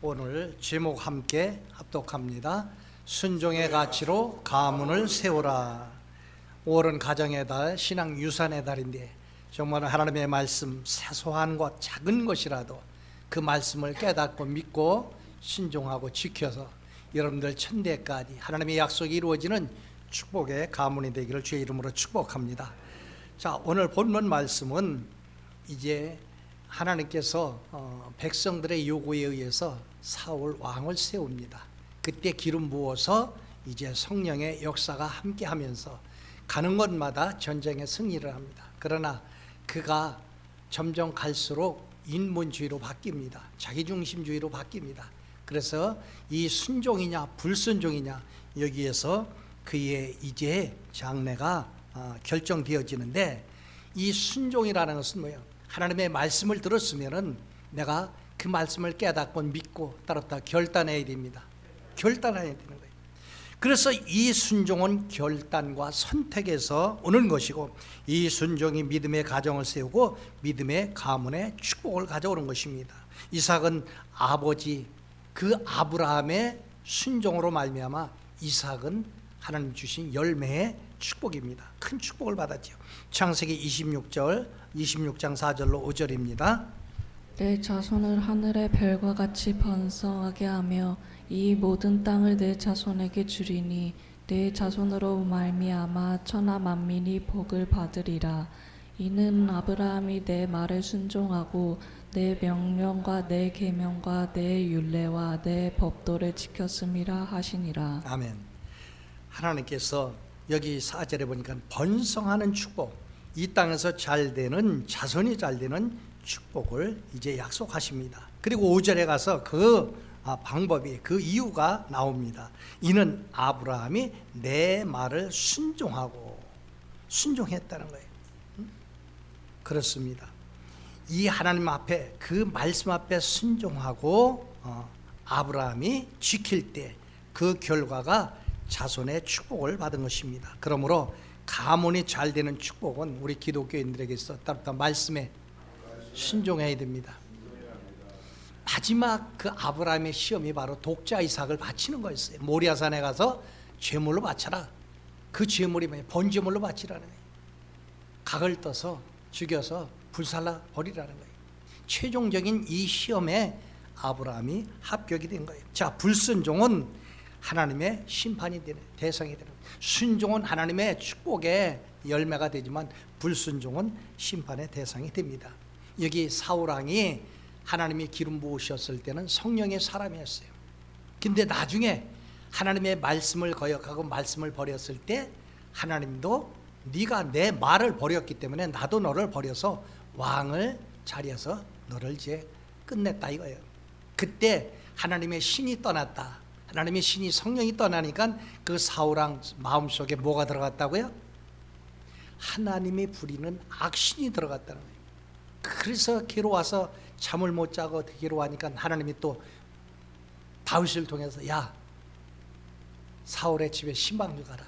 오늘 제목 함께 합독합니다. 순종의 가치로 가문을 세우라. 5월은 가정의 달, 신앙 유산의 달인데 정말 하나님의 말씀 사소한 것, 작은 것이라도 그 말씀을 깨닫고 믿고 신종하고 지켜서 여러분들 천대까지 하나님의 약속이 이루어지는 축복의 가문이 되기를 주의 이름으로 축복합니다. 자, 오늘 본문 말씀은 이제 하나님께서 백성들의 요구에 의해서 사울 왕을 세웁니다. 그때 기름 부어서 이제 성령의 역사가 함께하면서 가는 곳마다 전쟁의 승리를 합니다. 그러나 그가 점점 갈수록 인본주의로 바뀝니다. 자기중심주의로 바뀝니다. 그래서 이 순종이냐 불순종이냐 여기에서 그의 이제 장래가 결정되어지는데, 이 순종이라는 것은 뭐예요? 하나님의 말씀을 들었으면은 내가 그 말씀을 깨닫고 믿고 따랐다 결단해야 됩니다. 결단해야 되는 거예요. 그래서 이 순종은 결단과 선택에서 오는 것이고, 이 순종이 믿음의 가정을 세우고 믿음의 가문의 축복을 가져오는 것입니다. 이삭은 아버지 그 아브라함의 순종으로 말미암아 이삭은 하나님 주신 열매의 축복입니다. 큰 축복을 받았죠. 창세기 26장 4절로 5절입니다. 내 자손을 하늘의 별과 같이 번성하게 하며 이 모든 땅을 내 자손에게 주리니 내 자손으로 말미암아 천하 만민이 복을 받으리라. 이는 아브라함이 내 말을 순종하고 내 명령과 내 계명과 내 율례와 내 법도를 지켰음이라 하시니라. 아멘. 하나님께서 여기 4절에 보니까 번성하는 축복, 이 땅에서 잘 되는, 자손이 잘 되는 축복을 이제 약속하십니다. 그리고 5절에 가서 그 방법이, 그 이유가 나옵니다. 이는 아브라함이 내 말을 순종했다는 거예요. 그렇습니다. 이 하나님 앞에, 그 말씀 앞에 순종하고 아브라함이 지킬 때 그 결과가 자손의 축복을 받은 것입니다. 그러므로 가문이 잘 되는 축복은 우리 기독교인들에게 있어 따뜻한 말씀에 순종해야 됩니다. 마지막 그 아브라함의 시험이 바로 독자 이삭을 바치는 거였어요. 모리아산에 가서 제물로 바쳐라. 그 제물이 뭐예요? 번제물로 바치라는 거예요. 각을 떠서 죽여서 불살라 버리라는 거예요. 최종적인 이 시험에 아브라함이 합격이 된 거예요. 자, 불순종은 하나님의 심판이 되는, 대상이 되는 거예요. 순종은 하나님의 축복의 열매가 되지만 불순종은 심판의 대상이 됩니다. 여기 사울 왕이 하나님이 기름 부으셨을 때는 성령의 사람이었어요. 근데 나중에 하나님의 말씀을 거역하고 말씀을 버렸을 때 하나님도 네가 내 말을 버렸기 때문에 나도 너를 버려서 왕을 자리에서 너를 이제 끝냈다 이거예요. 그때 하나님의 신이 떠났다. 하나님의 신이, 성령이 떠나니까 그 사울왕 마음속에 뭐가 들어갔다고요? 하나님이 부리는 악신이 들어갔다는 거예요. 그래서 괴로워서 잠을 못 자고 괴로워하니까 하나님이 또 다윗을 통해서 야, 사울의 집에 신방주 가라.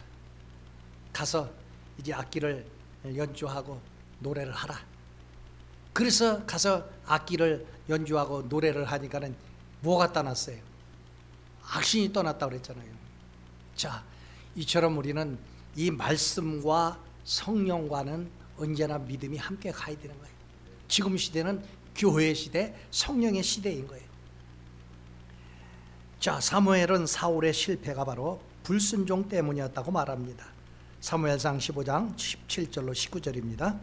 가서 이제 악기를 연주하고 노래를 하라. 그래서 가서 악기를 연주하고 노래를 하니까는 뭐가 떠났어요? 악신이 떠났다고 그랬잖아요. 자, 이처럼 우리는 이 말씀과 성령과는 언제나 믿음이 함께 가야 되는 거예요. 지금 시대는 교회의 시대, 성령의 시대인 거예요. 자, 사무엘은 사울의 실패가 바로 불순종 때문이었다고 말합니다. 사무엘상 15장 17절로 19절입니다.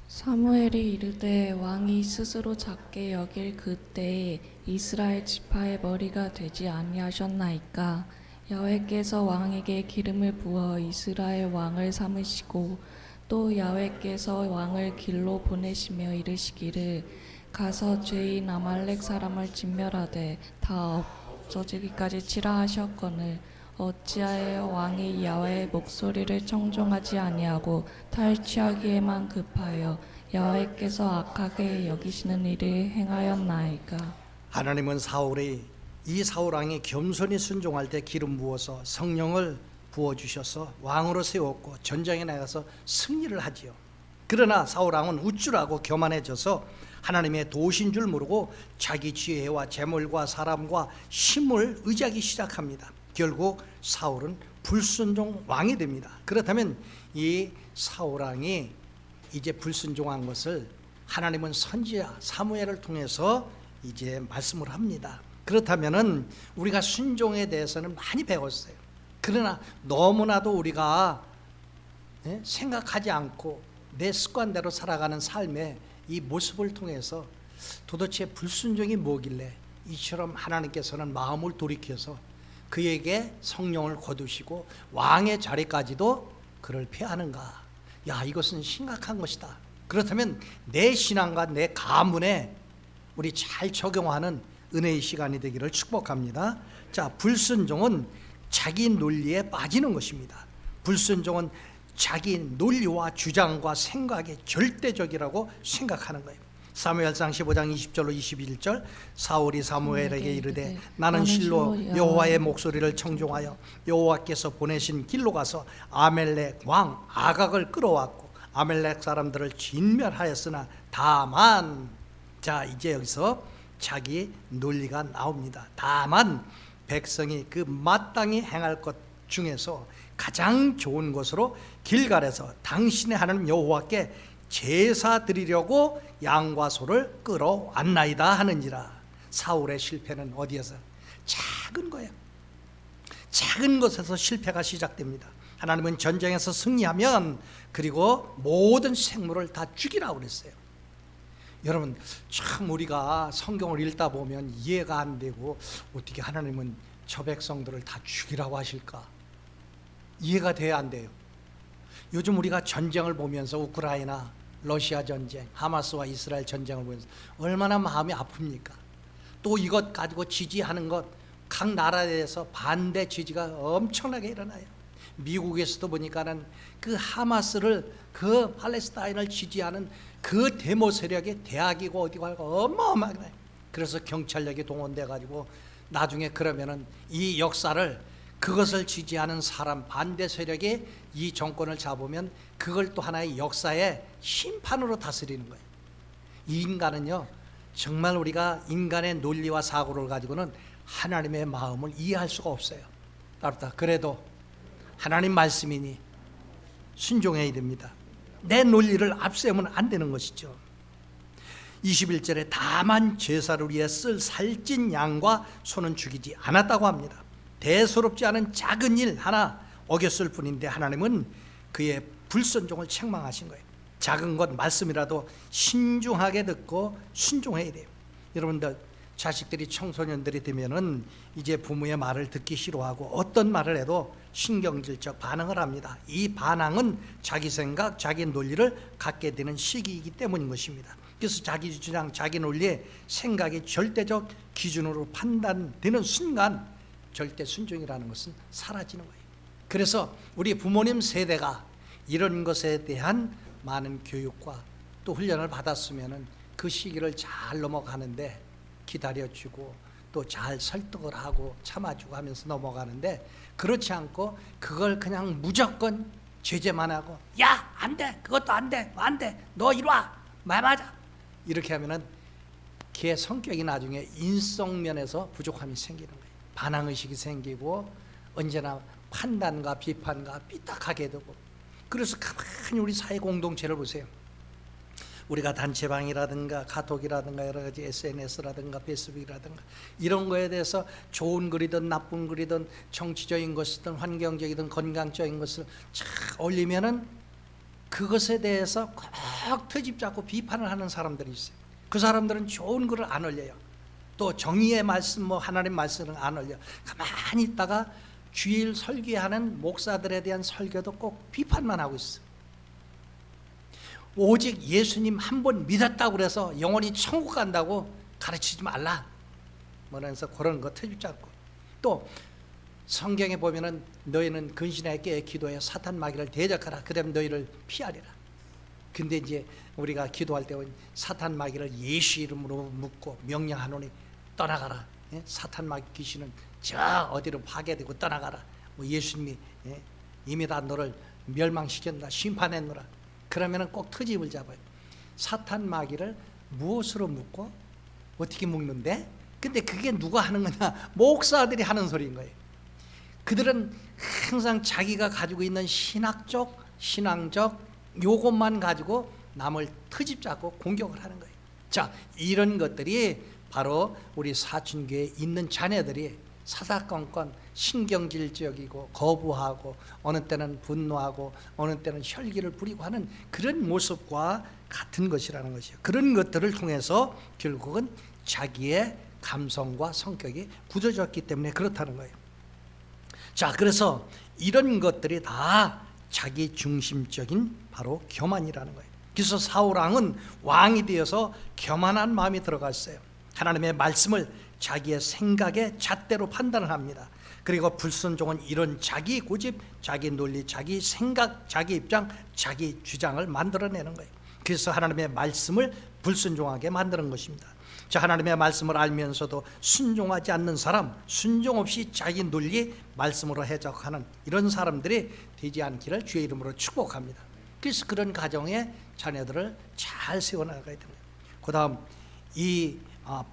사무엘이 이르되 왕이 스스로 작게 여길 그때에 이스라엘 지파의 머리가 되지 아니하셨나이까. 야훼께서 왕에게 기름을 부어 이스라엘 왕을 삼으시고 또 야훼께서 왕을 길로 보내시며 이르시기를 가서 죄인 아말렉 사람을 진멸하되 다 없어지기까지 치라 하셨거늘 어찌하여 왕이 야훼의 목소리를 청종하지 아니하고 탈취하기에만 급하여 야훼께서 악하게 여기시는 일을 행하였나이까. 하나님은 이 사울왕이 겸손히 순종할 때 기름 부어서 성령을 부어주셔서 왕으로 세웠고 전장에 나가서 승리를 하지요. 그러나 사울왕은 우쭐하고 교만해져서 하나님의 도우신 줄 모르고 자기 지혜와 재물과 사람과 힘을 의지하기 시작합니다. 결국 사울은 불순종 왕이 됩니다. 그렇다면 이 사울 왕이 이제 불순종한 것을 하나님은 선지자 사무엘을 통해서 이제 말씀을 합니다. 그렇다면은 우리가 순종에 대해서는 많이 배웠어요. 그러나 너무나도 우리가 생각하지 않고 내 습관대로 살아가는 삶의 이 모습을 통해서 도대체 불순종이 뭐길래 이처럼 하나님께서는 마음을 돌이켜서 그에게 성령을 거두시고 왕의 자리까지도 그를 폐하는가? 야, 이것은 심각한 것이다. 그렇다면 내 신앙과 내 가문에 우리 잘 적용하는 은혜의 시간이 되기를 축복합니다. 자, 불순종은 자기 논리에 빠지는 것입니다. 불순종은 자기 논리와 주장과 생각에 절대적이라고 생각하는 거예요. 사무엘상 15장 20절로 21절 사울이 사무엘에게 이르되 나는 실로 여호와의 목소리를 청종하여 여호와께서 보내신 길로 가서 아멜렉 왕 아각을 끌어왔고 아멜렉 사람들을 진멸하였으나 다만, 자 이제 여기서 자기 논리가 나옵니다. 다만 백성이 그 마땅히 행할 것 중에서 가장 좋은 것으로 길갈에서 당신의 하나님 여호와께 제사 드리려고 양과 소를 끌어왔나이다 하는지라. 사울의 실패는 어디에서? 작은 거예요. 작은 것에서 실패가 시작됩니다. 하나님은 전쟁에서 승리하면 그리고 모든 생물을 다 죽이라고 그랬어요. 여러분, 참 우리가 성경을 읽다 보면 이해가 안 되고 어떻게 하나님은 저 백성들을 다 죽이라고 하실까? 이해가 돼야 안 돼요. 요즘 우리가 전쟁을 보면서 우크라이나 러시아 전쟁, 하마스와 이스라엘 전쟁을 보면서 얼마나 마음이 아픕니까? 또 이것 가지고 지지하는 것, 각 나라에 대해서 반대 지지가 엄청나게 일어나요. 미국에서도 보니까는 그 하마스를, 그 팔레스타인을 지지하는 그 데모 세력의 대학이고 어디고 하고 어마어마하게, 그래서 경찰력이 동원돼 가지고 나중에 그러면은 이 역사를, 그것을 지지하는 사람, 반대 세력이 이 정권을 잡으면 그걸 또 하나의 역사의 심판으로 다스리는 거예요. 이 인간은요, 정말 우리가 인간의 논리와 사고를 가지고는 하나님의 마음을 이해할 수가 없어요. 그래도 하나님 말씀이니 순종해야 됩니다. 내 논리를 앞세우면 안 되는 것이죠. 21절에 다만 제사를 위해 쓸 살찐 양과 소는 죽이지 않았다고 합니다. 대수롭지 않은 작은 일 하나 어겼을 뿐인데 하나님은 그의 불순종을 책망하신 거예요. 작은 것 말씀이라도 신중하게 듣고 순종해야 돼요. 여러분들, 자식들이 청소년들이 되면은 이제 부모의 말을 듣기 싫어하고 어떤 말을 해도 신경질적 반응을 합니다. 이 반항은 자기 생각, 자기 논리를 갖게 되는 시기이기 때문인 것입니다. 그래서 자기 주장, 자기 논리의 생각이 절대적 기준으로 판단되는 순간 절대 순종이라는 것은 사라지는 거예요. 그래서 우리 부모님 세대가 이런 것에 대한 많은 교육과 또 훈련을 받았으면은 그 시기를 잘 넘어가는데, 기다려주고 또 잘 설득을 하고 참아주고 하면서 넘어가는데, 그렇지 않고 그걸 그냥 무조건 제재만 하고 야, 안 돼, 그것도 안 돼, 안 돼, 너 이리 와, 말 맞아, 이렇게 하면은 걔 성격이 나중에 인성면에서 부족함이 생기는 거예요. 반항의식이 생기고 언제나 판단과 비판과 삐딱하게 되고. 그래서 가만히 우리 사회 공동체를 보세요. 우리가 단체방이라든가 카톡이라든가 여러 가지 SNS라든가 페이스북이라든가 이런 거에 대해서 좋은 글이든 나쁜 글이든 정치적인 것이든 환경적이든 건강적인 것을 쫙 올리면은 그것에 대해서 꼭 트집 잡고 비판을 하는 사람들이 있어요. 그 사람들은 좋은 글을 안 올려요. 또 정의의 말씀, 뭐 하나님 말씀을 안 올려. 가만히 있다가 주일 설교하는 목사들에 대한 설교도 꼭 비판만 하고 있어. 오직 예수님 한 번 믿었다고 그래서 영원히 천국 간다고 가르치지 말라, 뭐라면서 그런 거 트집 잡고. 또 성경에 보면은 너희는 근신하여 깨어 기도해 사탄 마귀를 대적하라, 그러면 너희를 피하리라. 근데 이제 우리가 기도할 때 사탄 마귀를 예수 이름으로 묻고 명령하노니 떠나가라. 사탄 마귀 귀신은 저 어디로 파괴되고 떠나가라. 뭐 예수님이 이미 다 너를 멸망시켰다, 심판했노라. 그러면은 꼭 트집을 잡아요. 사탄 마귀를 무엇으로 묶고 어떻게 묶는데? 근데 그게 누가 하는 거냐? 목사들이 하는 소리인 거예요. 그들은 항상 자기가 가지고 있는 신앙적 요것만 가지고 남을 트집 잡고 공격을 하는 거예요. 자, 이런 것들이 바로 우리 사춘교에 있는 자녀들이 사사건건 신경질적이고 거부하고 어느 때는 분노하고 어느 때는 혈기를 부리고 하는 그런 모습과 같은 것이라는 것이에요. 그런 것들을 통해서 결국은 자기의 감성과 성격이 굳어졌기 때문에 그렇다는 거예요. 자, 그래서 이런 것들이 다 자기 중심적인 바로 교만이라는 거예요. 그래서 사울왕은 왕이 되어서 교만한 마음이 들어갔어요. 하나님의 말씀을 자기의 생각에 잣대로 판단을 합니다. 그리고 불순종은 이런 자기 고집, 자기 논리, 자기 생각, 자기 입장, 자기 주장을 만들어내는 거예요. 그래서 하나님의 말씀을 불순종하게 만드는 것입니다. 자, 하나님의 말씀을 알면서도 순종하지 않는 사람, 순종 없이 자기 논리, 말씀으로 해석하는 이런 사람들이 되지 않기를 주의 이름으로 축복합니다. 그래서 그런 가정의 자녀들을 잘 세워나가야 됩니다. 그 다음 이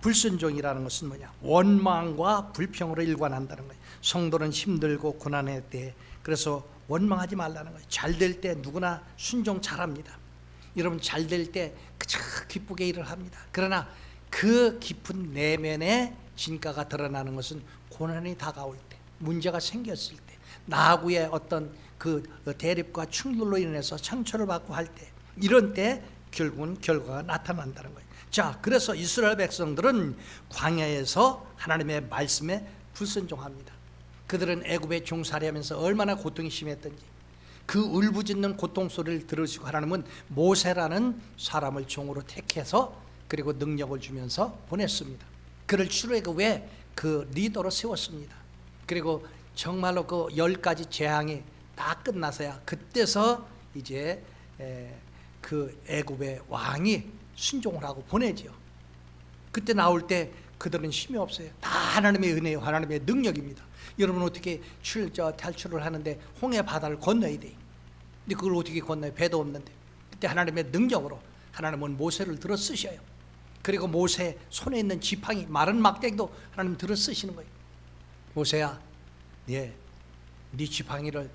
불순종이라는 것은 뭐냐? 원망과 불평으로 일관한다는 거예요. 성도는 힘들고 고난의 때 그래서 원망하지 말라는 거예요. 잘 될 때 누구나 순종 잘합니다. 여러분 잘 될 때 그저 기쁘게 일을 합니다. 그러나 그 깊은 내면의 진가가 드러나는 것은 고난이 다가올 때, 문제가 생겼을 때, 나하고의 어떤 그 대립과 충돌로 인해서 상처를 받고 할 때, 이런 때 결국은 결과가 나타난다는 거예요. 자, 그래서 이스라엘 백성들은 광야에서 하나님의 말씀에 불순종합니다. 그들은 애굽에 종살이하면서 얼마나 고통이 심했던지 그 울부짖는 고통 소리를 들으시고 하나님은 모세라는 사람을 종으로 택해서 그리고 능력을 주면서 보냈습니다. 그를 출애굽의 그 리더로 세웠습니다. 그리고 정말로 그 10가지 재앙이 다 끝나서야 그때서 이제 그 애굽의 왕이 순종을 하고 보내지요. 그때 나올 때 그들은 힘이 없어요. 다 하나님의 은혜요, 하나님의 능력입니다. 여러분 어떻게 탈출을 하는데 홍해 바다를 건너야 돼. 근데 그걸 어떻게 건너요? 배도 없는데. 그때 하나님의 능력으로 하나님은 모세를 들어 쓰셔요. 그리고 모세 손에 있는 지팡이, 마른 막대기도 하나님 들어 쓰시는 거예요. 모세야, 네 지팡이를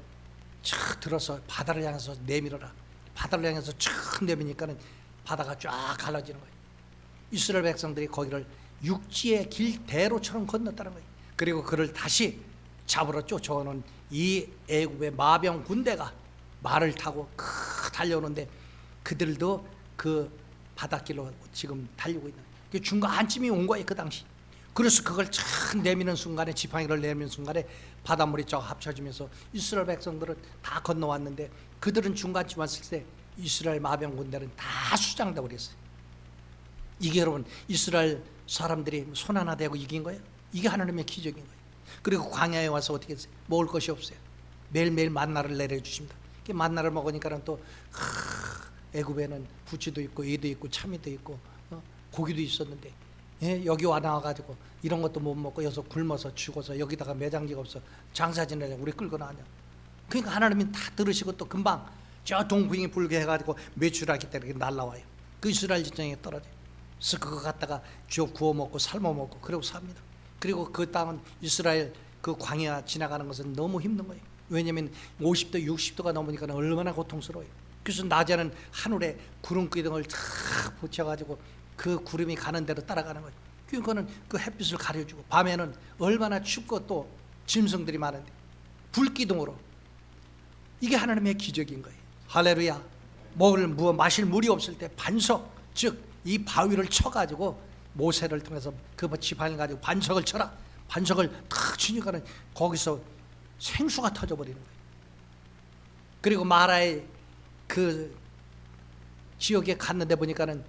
촥 들어서 바다를 향해서 내밀어라. 바다를 향해서 촥 내미니까는 바다가 쫙 갈라지는 거예요. 이스라엘 백성들이 거기를 육지의 길 대로처럼 건넜다는 거예요. 그리고 그를 다시 잡으러 쫓아오는 이 애굽의 마병 군대가 말을 타고 달려오는데 그들도 그 바닷길로 지금 달리고 있는 거예요. 중간쯤이 온 거예요, 그 당시. 그래서 그걸 촥 내미는 순간에, 지팡이를 내미는 순간에 바닷물이 쫙 합쳐지면서 이스라엘 백성들은 다 건너왔는데 그들은 중간쯤 왔을 때 이스라엘 마병 군대는 다 수장되어 버렸어요. 이게 여러분 이스라엘 사람들이 손 하나 대고 이긴 거예요. 이게 하나님의 기적인 거예요. 그리고 광야에 와서 어떻게 했어요? 먹을 것이 없어요. 매일매일 만나를 내려주십니다. 만나를 먹으니까는 또 애굽에는 부추도 있고 애도 있고 참이도 있고 고기도 있었는데 여기 와 나와가지고 이런 것도 못 먹고 여기서 굶어서 죽어서 여기다가 매장지가 없어 장사 지내려고 우리 끌고 나왔냐. 그러니까 하나님이 다 들으시고 또 금방 저 동풍이 불게 해가지고 메추라기 때문에 날라와요. 그 이스라엘 지정에 떨어져요. 그래서 그거 갖다가 구워 먹고 삶아 먹고 그러고 삽니다. 그리고 그 땅은 이스라엘 그 광야 지나가는 것은 너무 힘든 거예요. 왜냐하면 50도 60도가 넘으니까 얼마나 고통스러워요. 그래서 낮에는 하늘에 구름 기둥을 탁 붙여가지고 그 구름이 가는 대로 따라가는 거예요. 그거는 그 햇빛을 가려주고 밤에는 얼마나 춥고 또 짐승들이 많은데 불기둥으로 이게 하나님의 기적인 거예요. 할렐루야. 마실 물이 없을 때 반석, 즉 이 바위를 쳐가지고 모세를 통해서 그 지팡이를 가지고 반석을 쳐라. 반석을 탁 치니까는 거기서 생수가 터져버리는 거예요. 그리고 마라의 그 지역에 갔는데 보니까는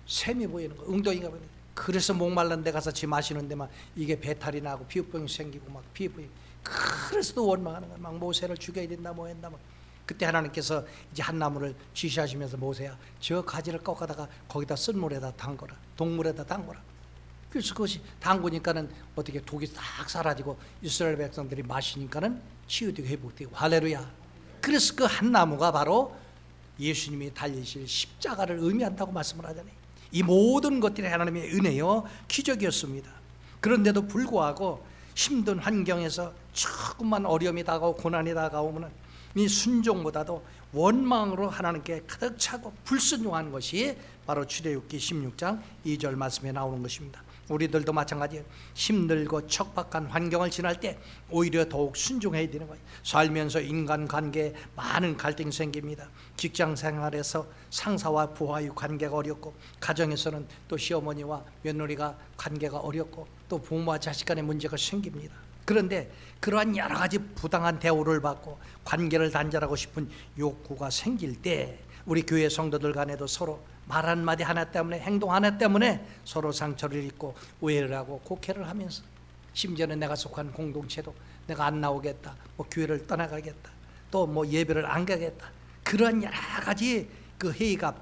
샘이 보이는 거예요. 웅덩이가 보이는 거예요. 그래서 목말른 데 가서 지 마시는데 막 이게 배탈이 나고 피부병이 생기고 막 피부병이 그래서 또 원망하는 거예요. 막 모세를 죽여야 된다 뭐 했나 막. 그때 하나님께서 이제 한 나무를 지시하시면서 모세야 저 가지를 꺾어다가 거기다 쓴물에다 담거라. 동물에다 담거라. 그래서 그것이 담그니까는 어떻게 독이 딱 사라지고 이스라엘 백성들이 마시니까는 치유되고 회복되고 할렐루야. 그래서 그 한 나무가 바로 예수님이 달리실 십자가를 의미한다고 말씀을 하잖아요. 이 모든 것들이 하나님의 은혜요 기적이었습니다. 그런데도 불구하고 힘든 환경에서 조금만 어려움이 다가오고 고난이 다가오면 이 순종보다도 원망으로 하나님께 가득 차고 불순종한 것이 바로 출애굽기 16장 2절 말씀에 나오는 것입니다. 우리들도 마찬가지예요. 힘들고 척박한 환경을 지날 때 오히려 더욱 순종해야 되는 거예요. 살면서 인간관계에 많은 갈등이 생깁니다. 직장생활에서 상사와 부하의 관계가 어렵고, 가정에서는 또 시어머니와 며느리가 관계가 어렵고, 또 부모와 자식 간의 문제가 생깁니다. 그런데 그러한 여러 가지 부당한 대우를 받고 관계를 단절하고 싶은 욕구가 생길 때 우리 교회 성도들 간에도 서로 말 한마디 하나 때문에, 행동 하나 때문에 서로 상처를 입고 오해를 하고 곡해를 하면서, 심지어는 내가 속한 공동체도 내가 안 나오겠다, 뭐 교회를 떠나가겠다, 또 뭐 예배를 안 가겠다, 그런 여러 가지 그 회의감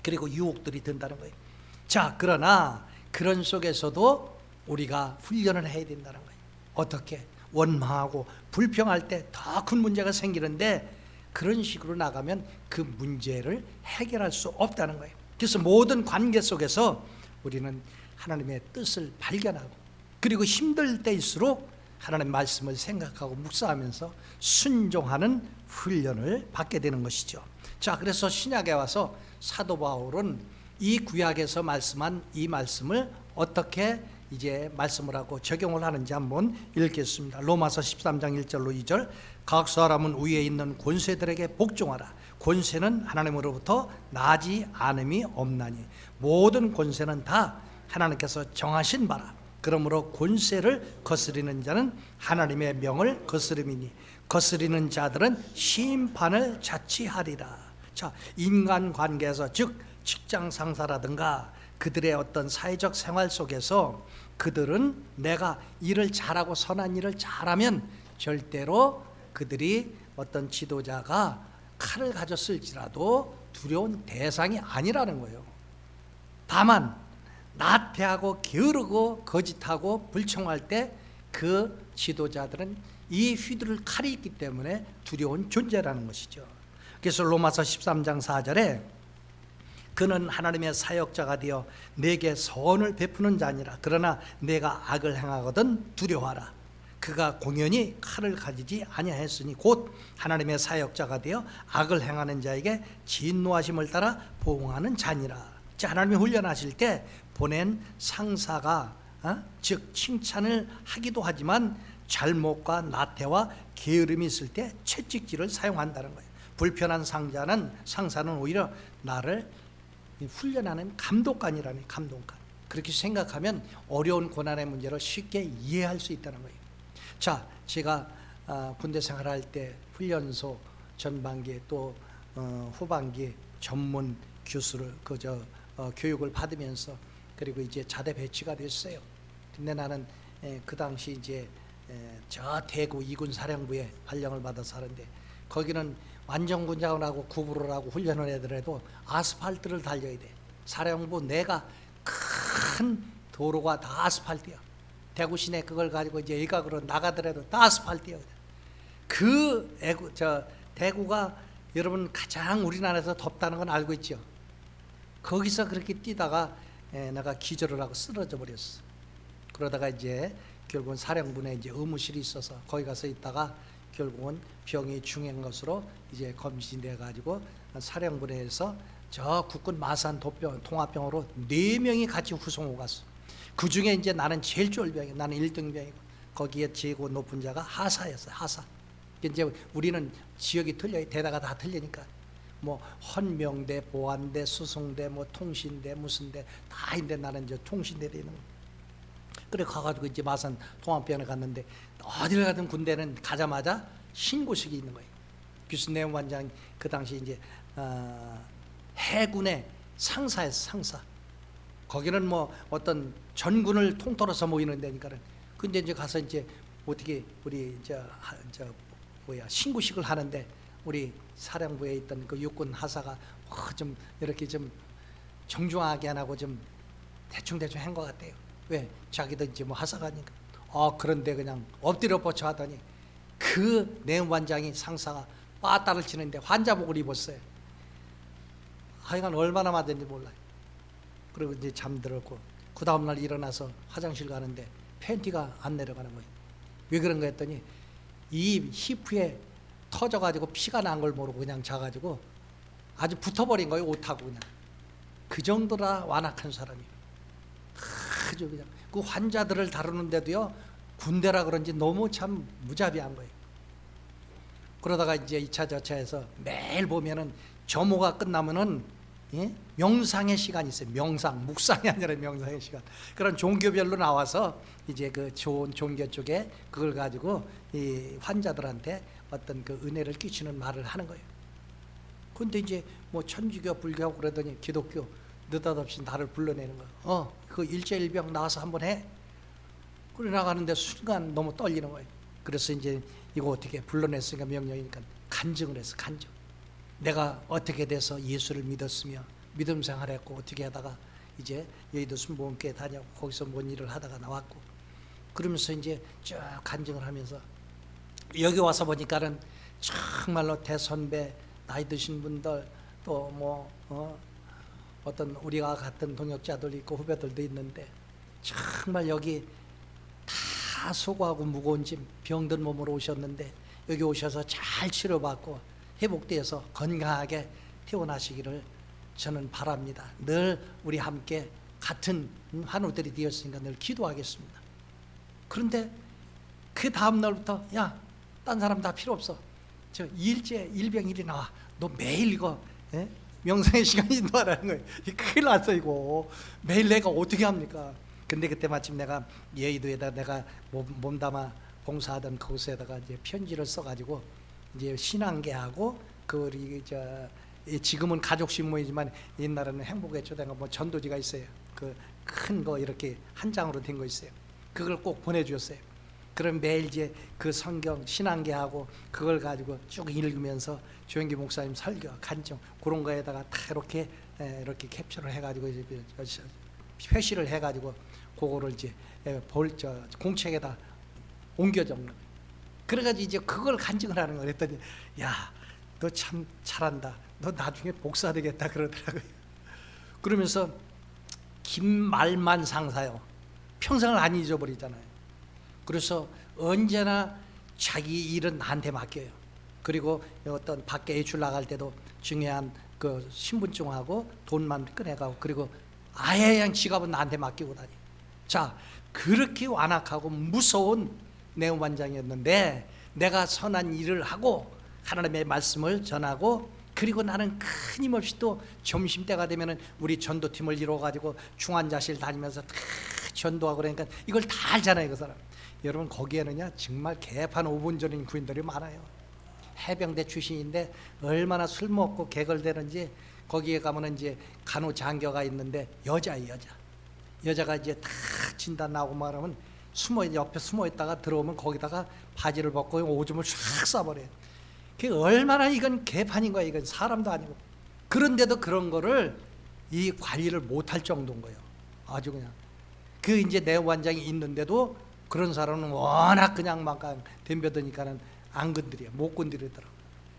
그리고 유혹들이 든다는 거예요. 자, 그러나 그런 속에서도 우리가 훈련을 해야 된다는 거예요. 어떻게? 원망하고 불평할 때 더 큰 문제가 생기는데 그런 식으로 나가면 그 문제를 해결할 수 없다는 거예요. 그래서 모든 관계 속에서 우리는 하나님의 뜻을 발견하고, 그리고 힘들 때일수록 하나님의 말씀을 생각하고 묵상하면서 순종하는 훈련을 받게 되는 것이죠. 자, 그래서 신약에 와서 사도 바울은 이 구약에서 말씀한 이 말씀을 어떻게 이제 말씀을 하고 적용을 하는지 한번 읽겠습니다. 로마서 13장 1절로 2절. 각 사람은 위에 있는 권세들에게 복종하라. 권세는 하나님으로부터 나지 않음이 없나니 모든 권세는 다 하나님께서 정하신 바라. 그러므로 권세를 거스리는 자는 하나님의 명을 거스름이니 거스리는 자들은 심판을 자취하리라. 자, 인간관계에서, 즉 직장 상사라든가 그들의 어떤 사회적 생활 속에서 그들은 내가 일을 잘하고 선한 일을 잘하면 절대로 그들이 어떤 지도자가 칼을 가졌을지라도 두려운 대상이 아니라는 거예요. 다만 나태하고 게으르고 거짓하고 불청할 때 그 지도자들은 이 휘두를 칼이 있기 때문에 두려운 존재라는 것이죠. 그래서 로마서 13장 4절에 그는 하나님의 사역자가 되어 내게 선을 베푸는 자니라. 그러나 내가 악을 행하거든 두려워하라. 그가 공연히 칼을 가지지 아니하였으니 곧 하나님의 사역자가 되어 악을 행하는 자에게 진노하심을 따라 보응하는 자니라. 자, 하나님이 훈련하실 때 보낸 상사가 즉 칭찬을 하기도 하지만 잘못과 나태와 게으름이 있을 때 채찍질을 사용한다는 거예요. 불편한 상사는 오히려 나를 훈련하는 감독관이라는, 감독관. 그렇게 생각하면 어려운 고난의 문제를 쉽게 이해할 수 있다는 거예요. 자, 제가 군대 생활할 때 훈련소 전반기 또 후반기 전문 교수를 교육을 받으면서, 그리고 이제 자대 배치가 됐어요. 근데 나는 그 당시 이제 저 대구 2군 사령부에 발령을 받아서 하는데, 거기는 완전군장하고 구부를 하고 훈련을 하더라도 아스팔트를 달려야 돼. 사령부 내가 큰 도로가 다 아스팔트야. 대구 시내 그걸 가지고 이제 일각으로 나가더라도 다 아스팔트야. 대구가 여러분 가장 우리나라에서 덥다는 건 알고 있죠. 거기서 그렇게 뛰다가 내가 기절을 하고 쓰러져 버렸어. 그러다가 이제 결국은 사령부에 이제 의무실이 있어서 거기 가서 있다가 결국은 병이 중한 것으로 이제 검진돼 가지고 사령부에서 저 국군 마산 통합병으로 4명이 같이 후송을 갔어. 그 중에 이제 나는 제일 쫄병이야. 나는 1등병이고 거기에 최고 높은 자가 하사였어요. 하사. 이제 우리는 지역이 틀려요. 대다가 다 틀리니까. 뭐 헌명대, 보안대, 수송대, 뭐 통신대, 무슨 대 다 있는데 나는 이제 통신대에 있는 거. 그래 가가지고 이제 마산 통합병원에 갔는데 어디를 가든 군대는 가자마자 신고식이 있는 거예요. 규순내원 관장 그 당시 이제 해군의 상사였어, 상사. 거기는 뭐 어떤 전군을 통틀어서 모이는 데니까는. 근데 이제 가서 이제 어떻게 우리 신고식을 하는데 우리 사령부에 있던 그 육군 하사가 좀 이렇게 좀 정중하게 안 하고 좀 대충 한 것 같아요. 왜? 자기도 이제 뭐 하사가니까. 그런데 그냥 엎드려 뻗쳐 하더니 그 내원장이 상사가 빠따를 치는데 환자복을 입었어요. 하여간 얼마나 맞은지 몰라요. 그리고 이제 잠들었고 그 다음날 일어나서 화장실 가는데 팬티가 안 내려가는 거예요. 왜 그런가 했더니 이 히프에 터져가지고 피가 난 걸 모르고 그냥 자가지고 아주 붙어버린 거예요. 옷하고 그냥. 그 정도라 완악한 사람이에요. 아주 그냥 그 환자들을 다루는데도요 군대라 그런지 너무 참 무자비한 거예요. 그러다가 이제 2차 저차해서 매일 보면은 점호가 끝나면은 명상의 시간이 있어요. 명상, 묵상이 아니라 명상의 시간. 그런 종교별로 나와서 이제 그 좋은 종교 쪽에 그걸 가지고 이 환자들한테 어떤 그 은혜를 끼치는 말을 하는 거예요. 근데 이제 뭐 천주교, 불교하고 그러더니 기독교 느닷없이 나를 불러내는 거예요. 그 일제일병 나와서 한번 해. 그래 나가는데 순간 너무 떨리는 거예요. 그래서 이제 이거 어떻게 불러냈으니까 명령이니까 간증을 했어. 간증. 내가 어떻게 돼서 예수를 믿었으며 믿음 생활했고 어떻게 하다가 이제 여의도 순복음교회 다녀고 거기서 뭔 일을 하다가 나왔고 그러면서 이제 쭉 간증을 하면서 여기 와서 보니까는 정말로 대선배 나이 드신 분들 또 뭐 어떤 우리가 같은 동역자들 있고 후배들도 있는데 정말 여기 다 수고하고 무거운 짐 병든 몸으로 오셨는데 여기 오셔서 잘 치료받고 회복되어서 건강하게 태어나시기를 저는 바랍니다. 늘 우리 함께 같은 환우들이 되었으니까 늘 기도하겠습니다. 그런데 그 다음 날부터 야, 딴 사람 다 필요 없어. 저 일병일이 나와. 너 매일 이거 명상의 시간이 인도하라는 거예요. 큰일 났어 이거. 매일 내가 어떻게 합니까? 근데 그때 마침 내가 여의도에다 내가 몸담아 봉사하던 그곳에다가 이제 편지를 써가지고 이제 신앙계하고 그 우리 지금은 가족 신문이지만 옛날에는 행복의 초대가 뭐 전도지가 있어요. 그 큰 거 이렇게 한 장으로 된 거 있어요. 그걸 꼭 보내주셨어요. 그럼 매일 이제 그 성경 신앙계하고 그걸 가지고 쭉 읽으면서 조영기 목사님 설교, 간증 그런 거에다가 다 이렇게 캡처를 해가지고 이제 표시를 해가지고 그거를 이제 공책에다 옮겨 적는 거예요. 그래가지고 이제 그걸 간증을 하는 거예요. 그랬더니 야, 너 참 잘한다. 너 나중에 목사 되겠다 그러더라고요. 그러면서 김말만 상사요. 평생을 안 잊어버리잖아요. 그래서 언제나 자기 일은 나한테 맡겨요. 그리고 어떤 밖에 외출 나갈 때도 중요한 그 신분증하고 돈만 꺼내가고 그리고 아예 그냥 지갑은 나한테 맡기고 다니. 자, 그렇게 완악하고 무서운 내후반장이었는데 내가 선한 일을 하고 하나님의 말씀을 전하고 그리고 나는 끊임없이 또 점심때가 되면은 우리 전도팀을 이뤄가지고 중환자실 다니면서 다 전도하고 그러니까 이걸 다 알잖아요, 그 사람. 여러분 거기에는요 정말 개판 5분 전인 구인들이 많아요. 해병대 출신인데 얼마나 술 먹고 개걸대는지 거기에 가면은 이제 간호장교가 있는데 여자예요, 여자가 이제 다 진단 나오고 말하면 옆에 숨어 있다가 들어오면 거기다가 바지를 벗고 오줌을 쫙 쏴버려요. 그 얼마나 이건 개판인 거야. 이건 사람도 아니고. 그런데도 그런 거를 이 관리를 못할 정도인 거예요. 아주 그냥 그 이제 내후반장이 있는데도 그런 사람은 워낙 그냥 막 덤벼드니까는 안 건드려, 못 건드리더라고.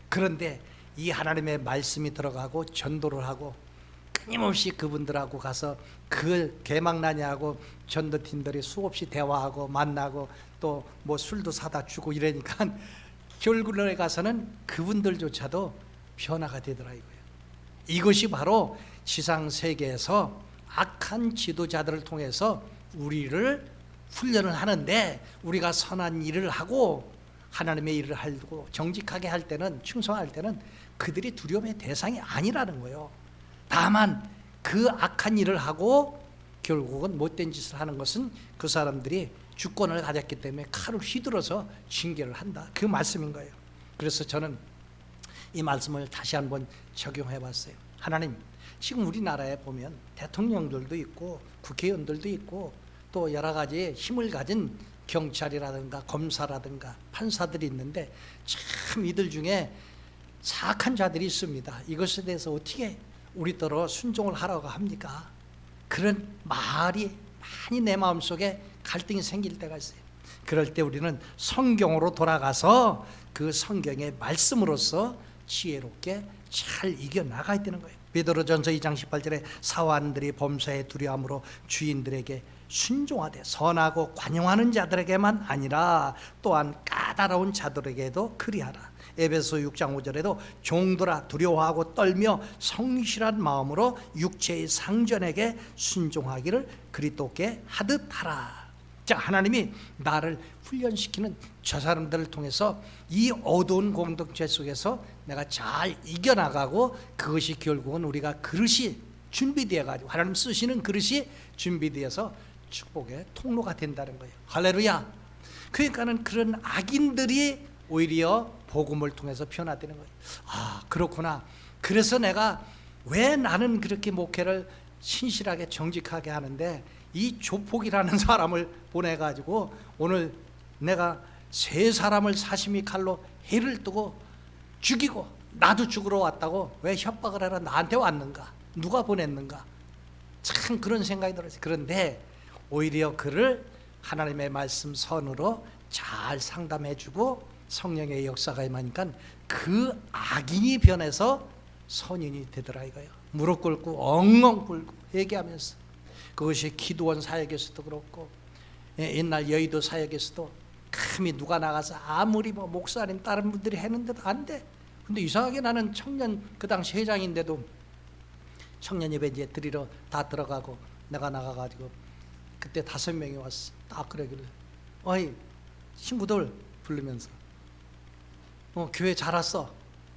그런데 이 하나님의 말씀이 들어가고 전도를 하고 끊임없이 그분들하고 가서 그 개망나냐하고 전도팀들이 수없이 대화하고 만나고 또 뭐 술도 사다 주고 이러니까 결국에 가서는 그분들조차도 변화가 되더라 이거예요. 이것이 바로 지상 세계에서 악한 지도자들을 통해서 우리를 훈련을 하는데 우리가 선한 일을 하고 하나님의 일을 하고 정직하게 할 때는 충성할 때는 그들이 두려움의 대상이 아니라는 거예요. 다만 그 악한 일을 하고 결국은 못된 짓을 하는 것은 그 사람들이 주권을 가졌기 때문에 칼을 휘둘러서 징계를 한다. 그 말씀인 거예요. 그래서 저는 이 말씀을 다시 한번 적용해 봤어요. 하나님, 지금 우리나라에 보면 대통령들도 있고 국회의원들도 있고 또 여러 가지 힘을 가진 경찰이라든가 검사라든가 판사들이 있는데 참 이들 중에 사악한 자들이 있습니다. 이것에 대해서 어떻게 우리더러 순종을 하라고 합니까? 그런 말이 많이 내 마음속에 갈등이 생길 때가 있어요. 그럴 때 우리는 성경으로 돌아가서 그 성경의 말씀으로서 지혜롭게 잘 이겨나가야 되는 거예요. 베드로전서 2장 18절에 사환들이 범사에 두려움으로 주인들에게 순종하되 선하고 관용하는 자들에게만 아니라 또한 까다로운 자들에게도 그리하라. 에베소 6장 5절에도 종들아 두려워하고 떨며 성실한 마음으로 육체의 상전에게 순종하기를 그리스도께 하듯 하라. 자, 하나님이 나를 훈련시키는 저 사람들을 통해서 이 어두운 공동체 속에서 내가 잘 이겨나가고, 그것이 결국은 우리가 그릇이 준비되어 가지고 하나님 쓰시는 그릇이 준비되어서 축복의 통로가 된다는 거예요. 할렐루야. 그러니까는 그런 악인들이 오히려 복음을 통해서 변화되는 거예요. 아, 그렇구나. 그래서 내가 왜 나는 그렇게 목회를 신실하게 정직하게 하는데 이 조폭이라는 사람을 보내가지고 오늘 내가 세 사람을 사시미 칼로 해를 뜨고 죽이고 나도 죽으러 왔다고 왜 협박을 하러 나한테 왔는가? 누가 보냈는가? 참 그런 생각이 들었어요. 그런데 오히려 그를 하나님의 말씀 선으로 잘 상담해주고 성령의 역사가 임하니까 그 악인이 변해서 선인이 되더라 이거예요. 무릎 꿇고 엉엉 굴고 회개하면서. 그것이 기도원 사역에서도 그렇고 옛날 여의도 사역에서도 감히 누가 나가서 아무리 뭐 목사님 다른 분들이 했는데도 안 돼. 근데 이상하게 나는 청년 그 당시 회장인데도 청년 예배 이제 드리러 다 들어가고 내가 나가가지고 그때 5명이 왔어. 딱 그러길래 어이 친구들 부르면서 교회 잘 왔어.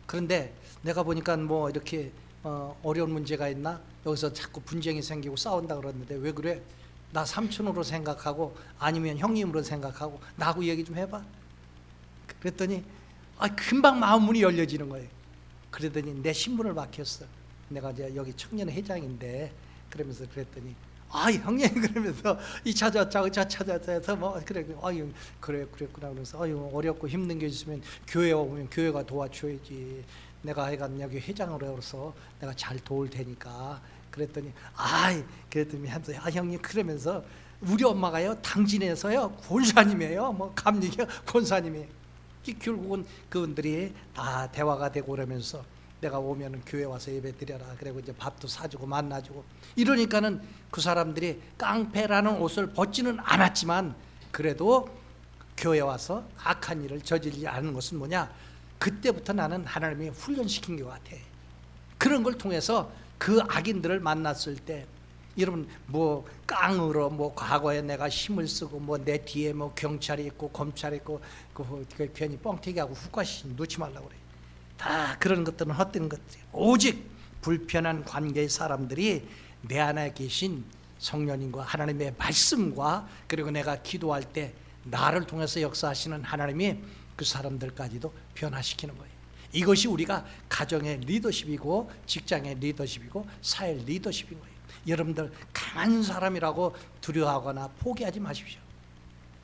그런데 내가 보니까 뭐 이렇게 어려운 문제가 있나? 여기서 자꾸 분쟁이 생기고 싸운다 그러는데 왜 그래? 나 삼촌으로 생각하고 아니면 형님으로 생각하고 나하고 얘기 좀 해봐. 그랬더니 금방 마음문이 열려지는 거예요. 그러더니 내 신분을 맡겼어. 내가 이제 여기 청년 회장인데 그러면서 그랬더니 형님 그러면서 이 찾아왔자고 저 찾아서 뭐 그래 그랬구나. 그래서 어렵고 힘든 게 있으면 교회 오면 교회가 도와줘야지. 내가 하여간 여기 회장으로서 내가 잘 도울 테니까. 그랬더니 그랬더니 형님 그러면서 우리 엄마가요 당진에서요 권사님이에요. 뭐 감리교 권사님이에요. 결국은 그분들이 다 대화가 되고 그러면서 내가 오면은 교회 와서 예배 드려라. 그리고 이제 밥도 사주고 만나주고 이러니까는 그 사람들이 깡패라는 옷을 벗지는 않았지만 그래도 교회 와서 악한 일을 저지르지 않은 것은 뭐냐? 그때부터 나는 하나님이 훈련시킨 것 같아. 그런 걸 통해서 그 악인들을 만났을 때 여러분 뭐 깡으로 뭐 과거에 내가 힘을 쓰고 뭐 내 뒤에 뭐 경찰이 있고 검찰이 있고 그 괜히 뻥튀기하고 후과시 놓지 말라고 그래. 다 그런 것들은 헛된 것들이에요. 오직 불편한 관계의 사람들이 내 안에 계신 성령님과 하나님의 말씀과 그리고 내가 기도할 때 나를 통해서 역사하시는 하나님이 그 사람들까지도 변화시키는 거예요. 이것이 우리가 가정의 리더십이고 직장의 리더십이고 사회 리더십인 거예요. 여러분들 강한 사람이라고 두려워하거나 포기하지 마십시오.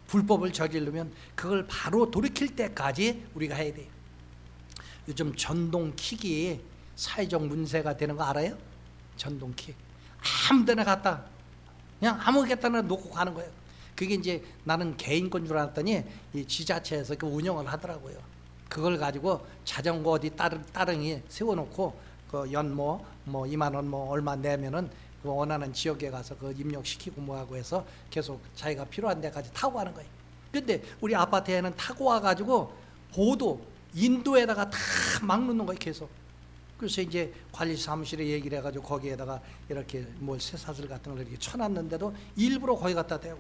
불법을 저지르면 그걸 바로 돌이킬 때까지 우리가 해야 돼요. 요즘 전동킥이 사회적 문제가 되는 거 알아요? 전동킥 아무 데나 갖다 그냥 아무것도나 놓고 가는 거예요. 그게 이제 나는 개인 건 줄 알았더니 이 지자체에서 그 운영을 하더라고요. 그걸 가지고 자전거 어디 따릉이 세워놓고 그 연모 뭐 2만 원 뭐 얼마 내면은 그 원하는 지역에 가서 그 입력시키고 뭐하고 해서 계속 자기가 필요한 데까지 타고 가는 거예요. 근데 우리 아파트에는 타고 와가지고 보도 인도에다가 다 막 놓는 거예요 계속. 그래서 이제 관리 사무실에 얘기를 해가지고 거기에다가 이렇게 뭘 쇠사슬 같은 걸 이렇게 쳐놨는데도 일부러 거기 갖다 대고.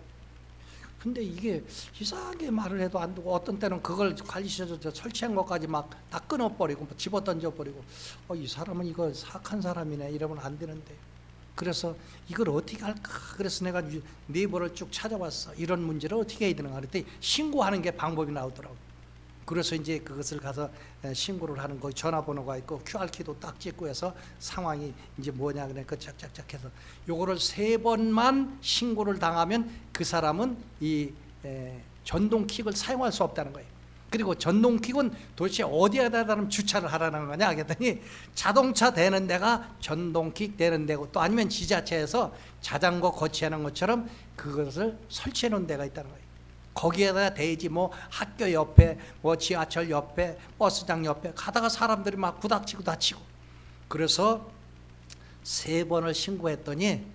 근데 이게 이상하게 말을 해도 안 되고 어떤 때는 그걸 관리실에서 설치한 것까지 막 다 끊어버리고 집어 던져버리고 이 사람은 이거 사악한 사람이네 이러면 안 되는데. 그래서 이걸 어떻게 할까? 그래서 내가 네이버를 쭉 찾아봤어. 이런 문제를 어떻게 해야 되는가 그랬더니 신고하는 게 방법이 나오더라고. 그래서 이제 그것을 가서 신고를 하는 거 전화번호가 있고 QR키도 딱 찍고 해서 상황이 이제 뭐냐 그래 그 짝짝짝 해서 요거를 3번만 신고를 당하면 그 사람은 이 전동킥을 사용할 수 없다는 거예요. 그리고 전동킥은 도대체 어디에다 주차를 하라는 거냐 그랬더니 자동차 되는 데가 전동킥 되는 데고 또 아니면 지자체에서 자전거 거치하는 것처럼 그것을 설치해 놓은 데가 있다는 거예요. 거기에다가 대지 뭐 학교 옆에 뭐 지하철 옆에 버스장 옆에 가다가 사람들이 막 부닥치고 다치고. 그래서 3번을 신고했더니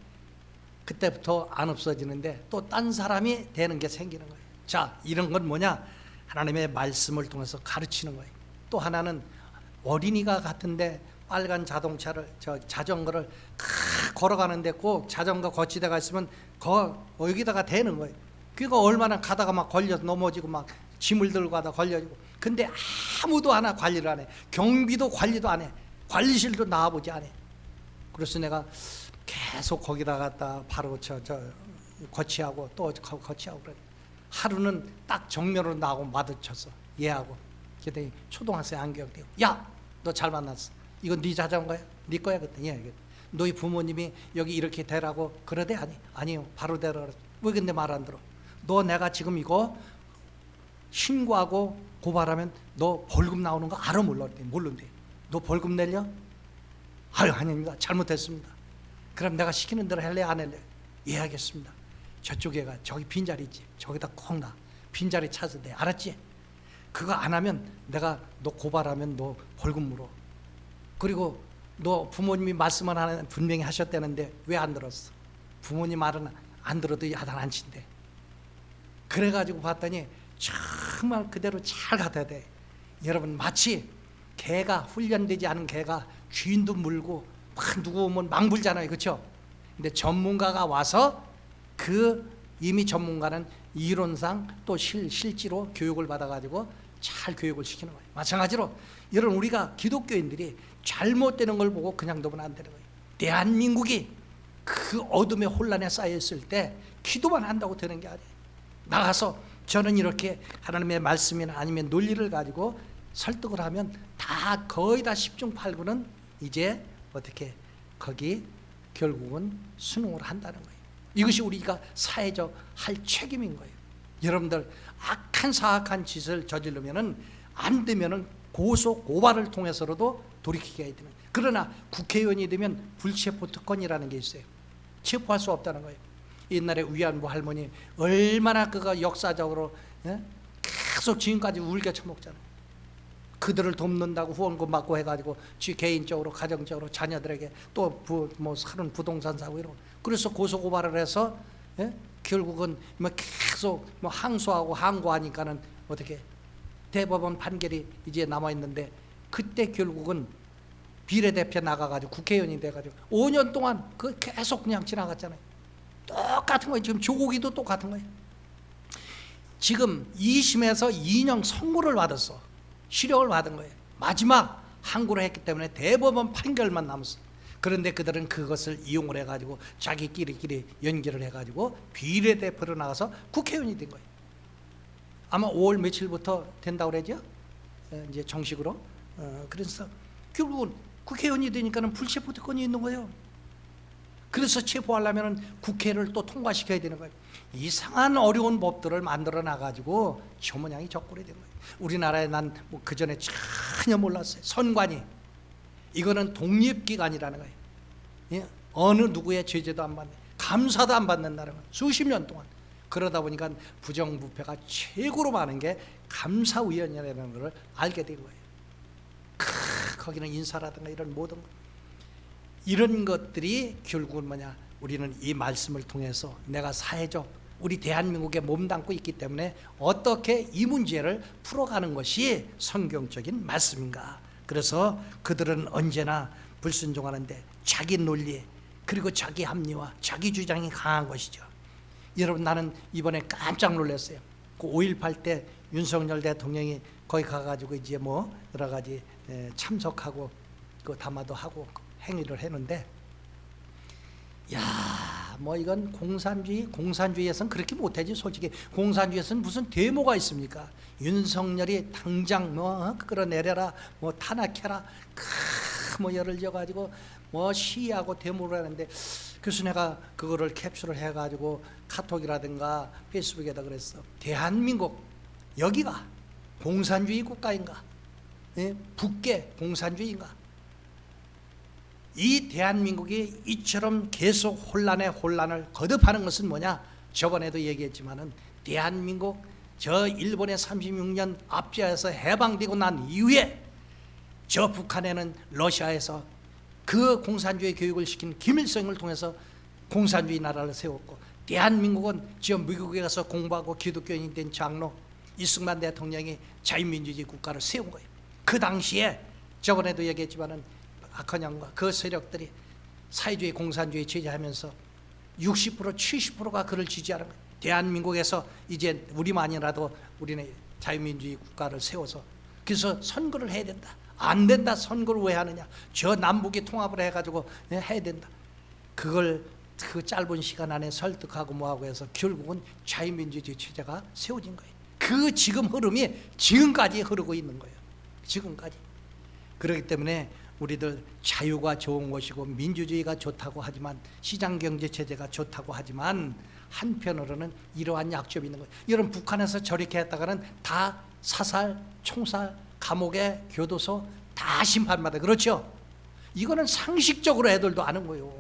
그때부터 안 없어지는데 또 딴 사람이 되는 게 생기는 거예요. 자, 이런 건 뭐냐? 하나님의 말씀을 통해서 가르치는 거예요. 또 하나는 어린이가 같은데 빨간 자전거를 걸어가는데 꼭 자전거 거치대가 있으면 여기다가 대는 거예요. 그러니까 얼마나 가다가 막 걸려서 넘어지고 막 짐을 들고 가다 걸려지고. 근데 아무도 하나 관리를 안 해. 경비도 관리도 안 해. 관리실도 나와보지 않아. 그래서 내가 계속 거기다 갔다 바로 거치하고 또 거치하고 그래. 하루는 딱 정면으로 나하고 마주쳤어. 얘하고. 그랬더니 초등학생 안경 띄고, 야, 너 잘 만났어. 이거 네 자전거야? 네 거야? 그랬더니 예. 너희 부모님이 여기 이렇게 대라고 그러대? 아니요. 바로 대라 그랬어. 왜 근데 말 안 들어? 너 내가 지금 이거 신고하고 고발하면 너 벌금 나오는 거 알아 몰라? 모른대. 너 벌금 내려? 아유, 아닙니다. 잘못했습니다. 그럼 내가 시키는 대로 할래? 안 할래? 예, 알겠습니다. 저쪽에 가. 저기 빈자리 있지? 저기다 콕 놔. 빈자리 찾아야 돼. 알았지? 그거 안 하면 내가 너 고발하면 너 벌금 물어. 그리고 너 부모님이 말씀을 하는 분명히 하셨다는데 왜 안 들었어? 부모님 말은 안 들어도 야단 안 친대. 그래가지고 봤더니 정말 그대로 잘 갖다 대. 여러분, 마치 개가, 훈련되지 않은 개가 쥐인도 물고 막 누구 오면 막 물잖아요. 그렇죠? 근데 전문가가 와서 이미 전문가는 이론상 또 실제로 교육을 받아가지고 잘 교육을 시키는 거예요. 마찬가지로 여러분, 우리가 기독교인들이 잘못되는 걸 보고 그냥 두면 안 되는 거예요. 대한민국이 그 어둠의 혼란에 쌓여 있을 때 기도만 한다고 되는 게 아니에요. 나가서 저는 이렇게 하나님의 말씀이나 아니면 논리를 가지고 설득을 하면 다 거의 다 10중 8구는 이제 어떻게 거기 결국은 순응을 한다는 거예요. 이것이 우리가 사회적 할 책임인 거예요. 여러분들 악한 사악한 짓을 저지르면은 안 되면은 고소 고발을 통해서라도 돌이키게 해야 되는. 그러나 국회의원이 되면 불체포 특권이라는 게 있어요. 체포할 수 없다는 거예요. 옛날에 위안부 할머니 얼마나 그가 역사적으로 계속 지금까지 울게 처먹잖아요. 그들을 돕는다고 후원금 받고 해가지고 개인적으로 가정적으로 자녀들에게 또 사는 부동산 사고 이런. 그래서 고소 고발을 해서 결국은 계속 항소하고 항고하니까는 어떻게 대법원 판결이 이제 남아 있는데, 그때 결국은 비례대표 나가가지고 국회의원이 돼가지고 5년 동안 계속 그냥 지나갔잖아요. 똑같은 거예요. 지금 조국이도 똑같은 거예요. 지금 2심에서 2년 선고를 받았어. 실형을 받은 거예요. 마지막 항고를 했기 때문에 대법원 판결만 남았어. 그런데 그들은 그것을 이용을 해가지고 자기끼리 연결을 해가지고 비례대표로 나가서 국회의원이 된 거예요. 아마 5월 며칠부터 된다고 그러죠? 이제 정식으로. 그래서 결국은 국회의원이 되니까는 불체포 특권이 있는 거예요. 그래서 체포하려면 국회를 또 통과시켜야 되는 거예요. 이상한 어려운 법들을 만들어 놔가지고 저 모양이 저꼴이 된 거예요. 우리나라에 난 그 전에 전혀 몰랐어요. 선관위, 이거는 독립기관이라는 거예요. 예? 어느 누구의 제재도 안 받는, 감사도 안 받는다는 거예요. 수십 년 동안. 그러다 보니까 부정부패가 최고로 많은 게 감사위원회라는 걸 알게 된 거예요. 거기는 인사라든가 이런 모든 것, 이런 것들이 결국은 뭐냐, 우리는 이 말씀을 통해서 내가 사회적 우리 대한민국에 몸담고 있기 때문에 어떻게 이 문제를 풀어가는 것이 성경적인 말씀인가. 그래서 그들은 언제나 불순종하는데 자기 논리 그리고 자기 합리화, 자기 주장이 강한 것이죠. 여러분, 나는 이번에 깜짝 놀랐어요. 그 5.18 때 윤석열 대통령이 거기 가가지고 이제 여러 가지 참석하고 그 담화도 하고 행위를 했는데, 이건 공산주의에서는 그렇게 못하지. 솔직히 공산주의에서는 무슨 데모가 있습니까? 윤석열이 당장 끌어내려라, 탄압해라, 열을 지어가지고 시위하고 데모를 하는데, 그래서 내가 그거를 캡슐을 해가지고 카톡이라든가 페이스북에다 그랬어. 대한민국 여기가 공산주의 국가인가? 북계 공산주의인가? 이 대한민국이 이처럼 계속 혼란에 혼란을 거듭하는 것은 뭐냐? 저번에도 얘기했지만은 대한민국 저 일본의 36년 압제에서 해방되고 난 이후에 저 북한에는 러시아에서 그 공산주의 교육을 시킨 김일성을 통해서 공산주의 나라를 세웠고, 대한민국은 지금 미국에 가서 공부하고 기독교인이 된 장로 이승만 대통령이 자유민주주의 국가를 세운 거예요. 그 당시에 저번에도 얘기했지만은 박헌영과 그 세력들이 사회주의 공산주의 지지하면서 60% 70%가 그를 지지하는 거예요. 대한민국에서 이제 우리만이라도 우리는 자유민주주의 국가를 세워서 그래서 선거를 해야 된다. 안 된다. 선거를 왜 하느냐. 저 남북이 통합을 해가지고 해야 된다. 그걸 그 짧은 시간 안에 설득하고 뭐하고 해서 결국은 자유민주주의 체제가 세워진 거예요. 그 지금 흐름이 지금까지 흐르고 있는 거예요. 지금까지. 그렇기 때문에 우리들 자유가 좋은 것이고 민주주의가 좋다고 하지만, 시장경제체제가 좋다고 하지만 한편으로는 이러한 약점이 있는 거예요. 여러분, 북한에서 저렇게 했다가는 다 사살, 총살, 감옥에 교도소 다 심판받아. 그렇죠? 이거는 상식적으로 애들도 아는 거예요.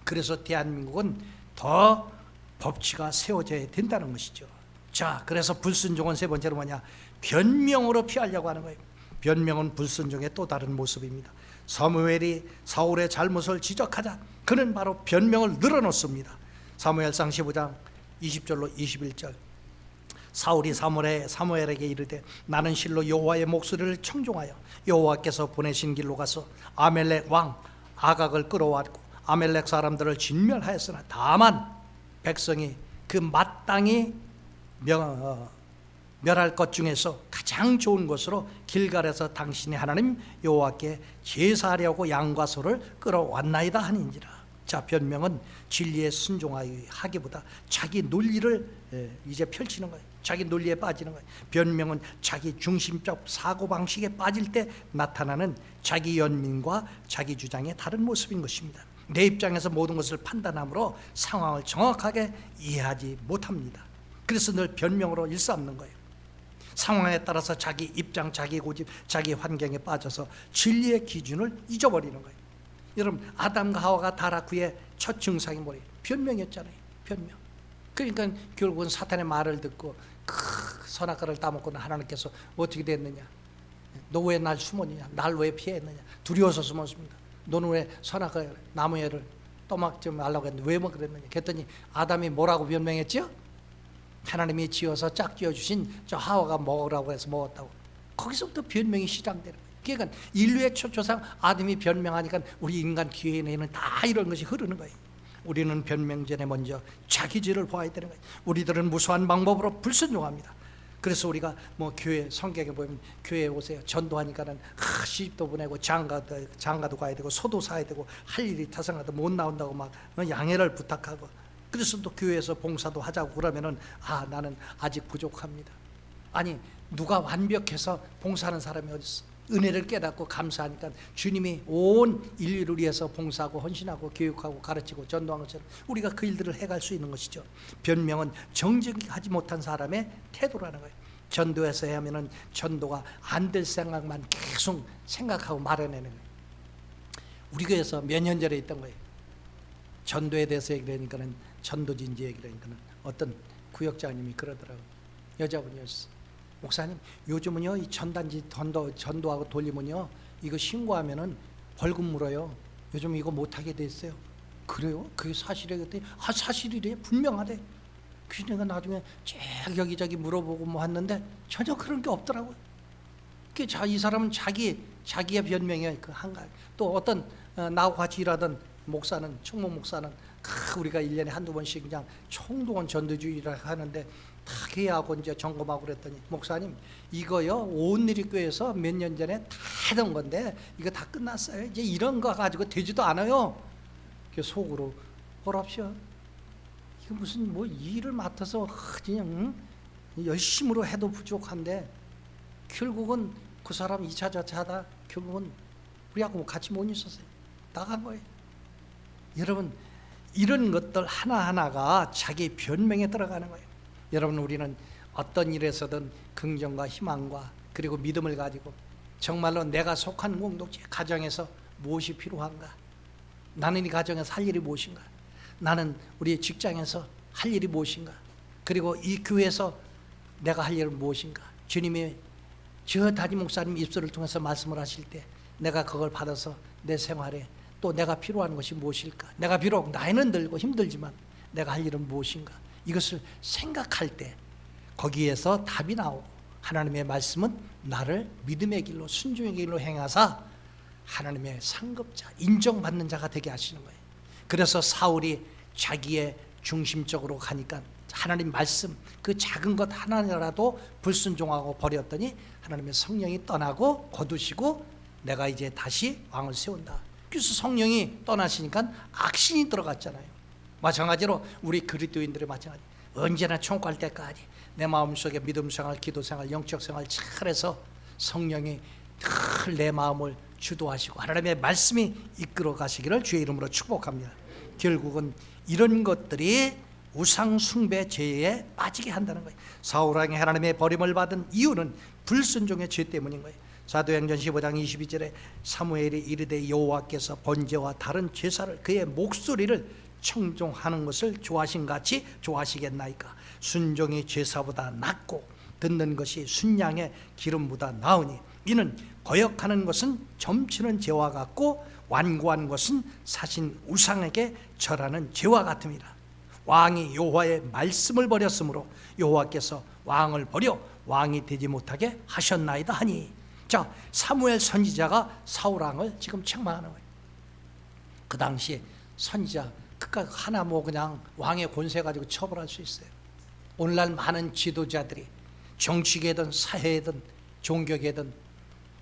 그래서 대한민국은 더 법치가 세워져야 된다는 것이죠. 자, 그래서 불순종은 세 번째로 뭐냐? 변명으로 피하려고 하는 거예요. 변명은 불순종의 또 다른 모습입니다. 사무엘이 사울의 잘못을 지적하자 그는 바로 변명을 늘어놓습니다. 사무엘상 15장 20절로 21절. 사울이 사무엘에게 이르되 나는 실로 여호와의 목소리를 청종하여 여호와께서 보내신 길로 가서 아멜렉 왕 아각을 끌어왔고 아멜렉 사람들을 진멸하였으나 다만 백성이 그 마땅히 멸할 것 중에서 가장 좋은 것으로 길갈에서 당신의 하나님 여호와께 제사하려고 양과 소를 끌어왔나이다 하니니라. 자, 변명은 진리에 순종하기보다 자기 논리를 이제 펼치는 거예요. 자기 논리에 빠지는 거예요. 변명은 자기 중심적 사고방식에 빠질 때 나타나는 자기 연민과 자기 주장의 다른 모습인 것입니다. 내 입장에서 모든 것을 판단함으로 상황을 정확하게 이해하지 못합니다. 그래서 늘 변명으로 일삼는 거예요. 상황에 따라서 자기 입장, 자기 고집, 자기 환경에 빠져서 진리의 기준을 잊어버리는 거예요. 여러분, 아담과 하와가 타락후의 첫 증상이 뭐예요? 변명이었잖아요. 변명. 그러니까 결국은 사탄의 말을 듣고 그 선악과를 따먹고는 하나님께서 어떻게 됐느냐? 너 왜 날 숨었느냐? 날 왜 피했느냐? 두려워서 숨었습니다. 너는 왜 선악과 나무에를 떠먹지 말라고 했는데 왜 그랬느냐? 그랬더니 아담이 뭐라고 변명했죠? 하나님이 지어서 짝 지어주신 저 하와가 먹으라고 해서 먹었다고. 거기서부터 변명이 시작되는 거예요. 그러니까 인류의 초초상 아담이 변명하니까 우리 인간 기회에는 다 이런 것이 흐르는 거예요. 우리는 변명 전에 먼저 자기 죄를 보아야 되는 거예요. 우리들은 무수한 방법으로 불순종합니다. 그래서 우리가 뭐 교회 성경에 보면 교회에 오세요. 전도하니까는 시집도 보내고 장가도 가야 되고 소도 사야 되고 할 일이 타성하다 못 나온다고 막 양해를 부탁하고, 그래서 또 교회에서 봉사도 하자고 그러면은 나는 아직 부족합니다. 아니, 누가 완벽해서 봉사하는 사람이 어디 있어? 은혜를 깨닫고 감사하니까 주님이 온 인류를 위해서 봉사하고 헌신하고 교육하고 가르치고 전도한 것처럼 우리가 그 일들을 해갈 수 있는 것이죠. 변명은 정직하지 못한 사람의 태도라는 거예요. 전도해서 하면은 전도가 안 될 생각만 계속 생각하고 마련하는 거예요. 우리 교회에서 몇 년 전에 있던 거예요. 전도에 대해서 얘기하니까는 전도진지 얘기하니까는 어떤 구역장님이 그러더라고요. 여자분이었어. 목사님, 요즘은요 이 전단지 전도하고 돌리면요 이거 신고하면은 벌금 물어요. 요즘 이거 못하게 됐어요. 그래요? 그게 사실이에요? 그랬더니 사실이래. 분명하대. 그러니까 나중에 쭉 여기저기 물어보고 뭐 했는데 전혀 그런 게 없더라고요. 이 사람은 자기의 변명이에요. 그 한가지. 또 어떤 나하고 같이 일하던 목사는, 총무 목사는 우리가 1년에 한두 번씩 그냥 총동원 전도주의를 하는데 다 회의하고 이제 점검하고 그랬더니, 목사님 이거요 온누리교회에서 몇 년 전에 다 하던 건데 이거 다 끝났어요. 이제 이런 거 가지고 되지도 않아요. 속으로 보랍시오. 이거 무슨 뭐 일을 맡아서 그냥 열심으로 해도 부족한데 결국은 그 사람 2차 저차하다 결국은 우리하고 같이 못 있었어요. 나간 거예요. 여러분, 이런 것들 하나하나가 자기 변명에 들어가는 거예요. 여러분, 우리는 어떤 일에서든 긍정과 희망과 그리고 믿음을 가지고 정말로 내가 속한 공동체 가정에서 무엇이 필요한가, 나는 이 가정에서 할 일이 무엇인가, 나는 우리 직장에서 할 일이 무엇인가, 그리고 이 교회에서 내가 할 일은 무엇인가? 주님이 저 담임 목사님 입술을 통해서 말씀을 하실 때 내가 그걸 받아서 내 생활에 또 내가 필요한 것이 무엇일까? 내가 비록 나이는 들고 힘들지만 내가 할 일은 무엇인가? 이것을 생각할 때 거기에서 답이 나오고 하나님의 말씀은 나를 믿음의 길로 순종의 길로 행하사 하나님의 상급자, 인정받는 자가 되게 하시는 거예요. 그래서 사울이 자기의 중심적으로 가니까 하나님 말씀 그 작은 것 하나라도 불순종하고 버렸더니 하나님의 성령이 떠나고 거두시고 내가 이제 다시 왕을 세운다. 그래서 성령이 떠나시니까 악신이 들어갔잖아요. 마찬가지로 우리 그리스도인들의 마찬가지. 언제나 총괄 때까지 내 마음속에 믿음 생활, 기도 생활, 영적 생활 잘해서 성령이 늘 내 마음을 주도하시고 하나님의 말씀이 이끌어 가시기를 주의 이름으로 축복합니다. 결국은 이런 것들이 우상 숭배 죄에 빠지게 한다는 거예요. 사울왕이 하나님의 버림을 받은 이유는 불순종의 죄 때문인 거예요. 사도행전 15장 22절에 사무엘이 이르되 여호와께서 번제와 다른 제사를 그의 목소리를 청종하는 것을 좋아하신같이 좋아하시겠나이까. 순종이 제사보다 낫고 듣는 것이 순양의 기름보다 나으니 이는 거역하는 것은 점치는 죄와 같고 완고한 것은 사신 우상에게 절하는 죄와 같음이라. 왕이 여호와의 말씀을 버렸으므로 여호와께서 왕을 버려 왕이 되지 못하게 하셨나이다 하니. 자, 사무엘 선지자가 사울왕을 지금 책망하는 거예요. 그 당시에 선지자 그깟 하나 뭐 그냥 왕의 권세 가지고 처벌할 수 있어요. 오늘날 많은 지도자들이 정치계든 사회든 종교계든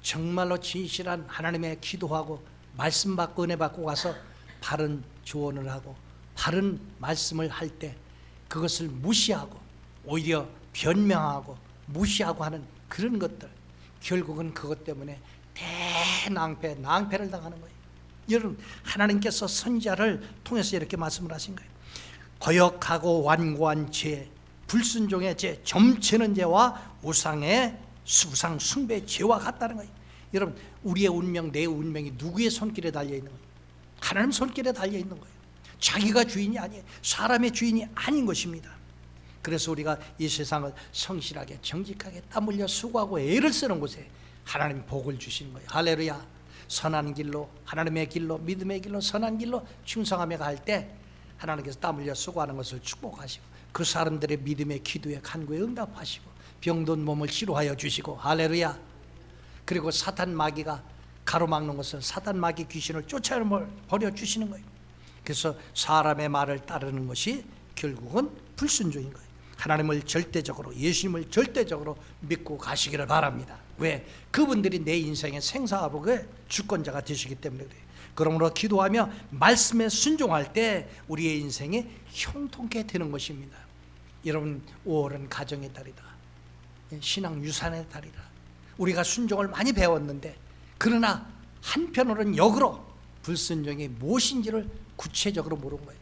정말로 진실한 하나님의 기도하고 말씀 받고 은혜 받고 가서 바른 조언을 하고 바른 말씀을 할 때 그것을 무시하고 오히려 변명하고 무시하고 하는 그런 것들, 결국은 그것 때문에 낭패를 당하는 거예요. 여러분, 하나님께서 선지자를 통해서 이렇게 말씀을 하신 거예요. 거역하고 완고한 죄, 불순종의 죄, 점치는 죄와 우상 숭배의 죄와 같다는 거예요. 여러분, 우리의 운명, 내 운명이 누구의 손길에 달려 있는 거예요? 하나님 손길에 달려 있는 거예요. 자기가 주인이 아니에요. 사람의 주인이 아닌 것입니다. 그래서 우리가 이 세상을 성실하게 정직하게 땀 흘려 수고하고 애를 쓰는 곳에 하나님 복을 주시는 거예요. 할렐루야. 선한 길로, 하나님의 길로, 믿음의 길로, 선한 길로 충성하며 갈 때 하나님께서 땀 흘려 수고하는 것을 축복하시고 그 사람들의 믿음의 기도에 간구에 응답하시고 병든 몸을 치료하여 주시고, 할렐루야. 그리고 사탄 마귀가 가로막는 것을 사탄 마귀 귀신을 쫓아버려 주시는 거예요. 그래서 사람의 말을 따르는 것이 결국은 불순종인 거예요. 하나님을 절대적으로, 예수님을 절대적으로 믿고 가시기를 바랍니다. 왜? 그분들이 내 인생의 생사화복의 주권자가 되시기 때문에 그래요. 그러므로 기도하며 말씀에 순종할 때 우리의 인생이 형통케 되는 것입니다. 여러분, 5월은 가정의 달이다. 신앙 유산의 달이다. 우리가 순종을 많이 배웠는데 그러나 한편으로는 역으로 불순종이 무엇인지를 구체적으로 모르는 거예요.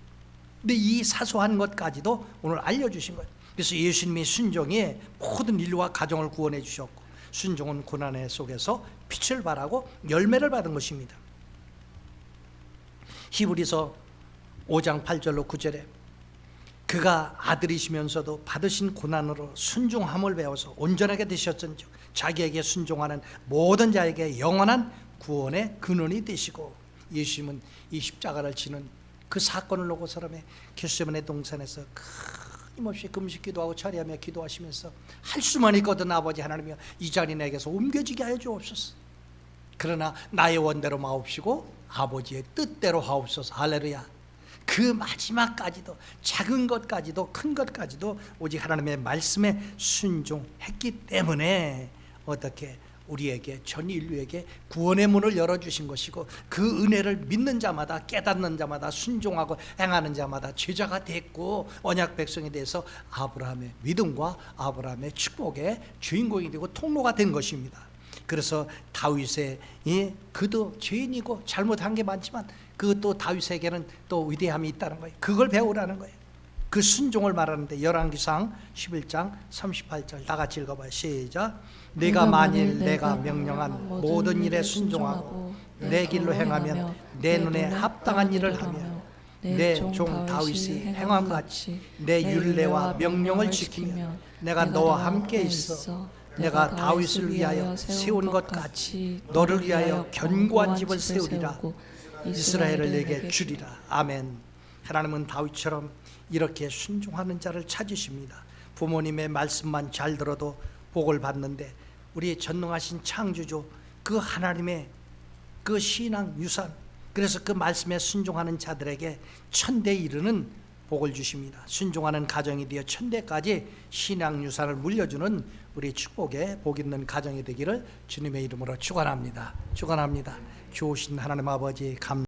근데 이 사소한 것까지도 오늘 알려주신 거예요. 그래서 예수님이 순종이 모든 인류와 가정을 구원해 주셨고 순종은 고난의 속에서 빛을 발하고 열매를 받은 것입니다. 히브리서 5장 8절로 9절에 그가 아들이시면서도 받으신 고난으로 순종함을 배워서 온전하게 되셨은즉 자기에게 순종하는 모든 자에게 영원한 구원의 근원이 되시고, 예수님은 이 십자가를 지는 그 사건을 놓고 사람의 겟세마네 동산에서 끊임없이 금식 기도하고 차례하며 기도하시면서 할 수만 있거든 아버지 하나님이여 이 자리 내게서 옮겨지게 하여 주옵소서. 그러나 나의 원대로 마옵시고 아버지의 뜻대로 하옵소서. 할렐루야. 그 마지막까지도 작은 것까지도 큰 것까지도 오직 하나님의 말씀에 순종했기 때문에 어떻게 우리에게 전 인류에게 구원의 문을 열어주신 것이고 그 은혜를 믿는 자마다 깨닫는 자마다 순종하고 행하는 자마다 제자가 됐고 언약 백성이 돼서 아브라함의 믿음과 아브라함의 축복의 주인공이 되고 통로가 된 것입니다. 그래서 다윗의 그도 죄인이고 잘못한 게 많지만 그것도 다윗에게는 또 위대함이 있다는 거예요. 그걸 배우라는 거예요. 그 순종을 말하는데 열왕기상 11장 38절 다 같이 읽어봐요. 시작. 내가 만일 내가 명령한 모든 일에 순종하고 내 길로 행하면 내 눈에 합당한 일을 하며 내 종 다윗이 행함 같이 내 율례와 명령을 지키며 내가 너와 함께 있어 내가 다윗을 위하여 세운 것 같이 너를 위하여 견고한 집을 세우리라. 이스라엘을 내게 주리라. 아멘. 하나님은 다윗처럼 이렇게 순종하는 자를 찾으십니다. 부모님의 말씀만 잘 들어도 복을 받는데 우리 전능하신 창조주 그 하나님의 그 신앙 유산, 그래서 그 말씀에 순종하는 자들에게 천대 이르는 복을 주십니다. 순종하는 가정이 되어 천대까지 신앙 유산을 물려주는 우리 축복의 복 있는 가정이 되기를 주님의 이름으로 축원합니다. 축원합니다. 좋으신 하나님 아버지 감사합니다.